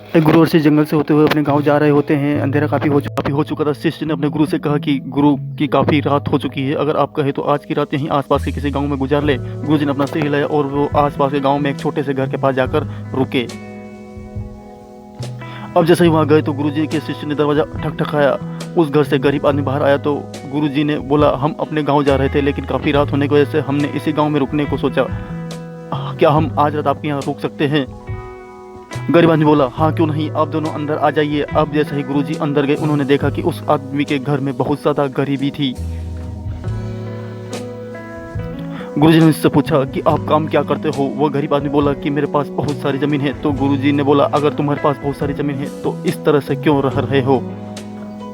एक गुरु और शिष्य जंगल से होते हुए अपने गांव जा रहे होते हैं। अंधेरा काफ़ी हो चुका था। शिष्य ने अपने गुरु से कहा कि गुरु की काफ़ी रात हो चुकी है, अगर आप कहें तो आज की रात यहीं आसपास के किसी गांव में गुजार ले। गुरुजी ने अपना सिर हिलाया और वो आसपास के गांव में एक छोटे से घर के पास जाकर रुके। अब जैसे ही वहाँ गए तो गुरुजी के शिष्य ने दरवाज़ा ठकठकाया। उस घर से गरीब आदमी बाहर आया तो गुरुजी ने बोला, हम अपने गाँव जा रहे थे लेकिन काफ़ी रात होने की वजह से हमने इसी गाँव में रुकने को सोचा। क्या हम आज रात आपके यहाँ रुक सकते हैं? गरीब आदमी बोला, हाँ क्यों नहीं, आप दोनों अंदर आ जाइए। अब जैसे ही गुरुजी अंदर गए उन्होंने देखा कि उस आदमी के घर में बहुत ज़्यादा गरीबी थी। गुरुजी ने उससे पूछा कि आप काम क्या करते हो? वो गरीब आदमी बोला कि मेरे पास बहुत सारी ज़मीन है। तो गुरुजी ने बोला, अगर तुम्हारे पास बहुत सारी ज़मीन है तो इस तरह से क्यों रह रहे हो?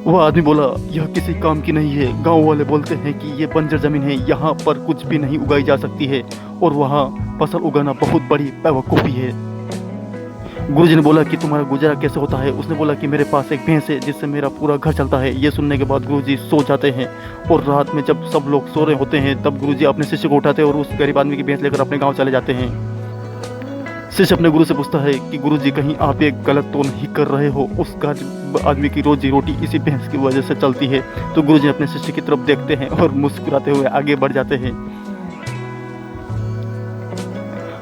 वह आदमी बोला, यह किसी काम की नहीं है। गांव वाले बोलते हैं कि ये बंजर ज़मीन है, यहाँ पर कुछ भी नहीं उगाई जा सकती है और वहाँ फसल उगाना बहुत बड़ी बेवकूफ़ी है। गुरुजी ने बोला कि तुम्हारा गुजारा कैसे होता है? उसने बोला कि मेरे पास एक भैंस है जिससे मेरा पूरा घर चलता है। ये सुनने के बाद गुरुजी सो जाते हैं और रात में जब सब लोग सो रहे होते हैं तब गुरुजी अपने शिष्य को उठाते हैं और उस गरीब आदमी की भैंस लेकर अपने गांव चले जाते हैं। शिष्य अपने गुरु से पूछता है कि गुरुजी कहीं आप ये गलत तो नहीं कर रहे हो? उस गरीब आदमी की रोजी रोटी इसी भैंस की वजह से चलती है। तो गुरुजी अपने शिष्य की तरफ देखते हैं और मुस्कुराते हुए आगे बढ़ जाते हैं।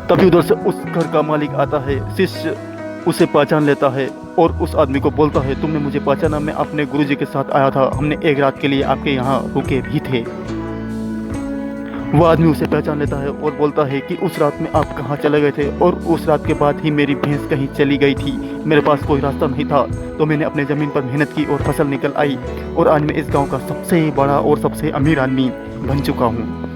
तभी उधर से उस घर का मालिक आता है। शिष्य उसे पहचान लेता है और उस आदमी को बोलता है, तुमने मुझे पहचाना? मैं अपने गुरुजी के साथ आया था, हमने एक रात के लिए आपके यहाँ रुके भी थे। वह आदमी उसे पहचान लेता है और बोलता है कि उस रात में आप कहाँ चले गए थे? और उस रात के बाद ही मेरी भैंस कहीं चली गई थी, मेरे पास कोई रास्ता नहीं था, तो मैंने अपने ज़मीन पर मेहनत की और फसल निकल आई और आज मैं इस गाँव का सबसे बड़ा और सबसे अमीर आदमी बन चुका हूँ।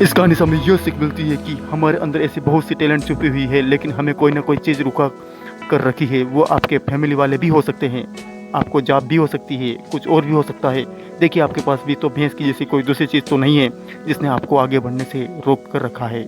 इस कहानी से हमें यह सीख मिलती है कि हमारे अंदर ऐसी बहुत सी टैलेंट छुपी हुई है, लेकिन हमें कोई ना कोई चीज़ रुका कर रखी है। वो आपके फैमिली वाले भी हो सकते हैं, आपको जॉब भी हो सकती है, कुछ और भी हो सकता है। देखिए आपके पास भी तो भैंस की जैसी कोई दूसरी चीज़ तो नहीं है जिसने आपको आगे बढ़ने से रोक कर रखा है।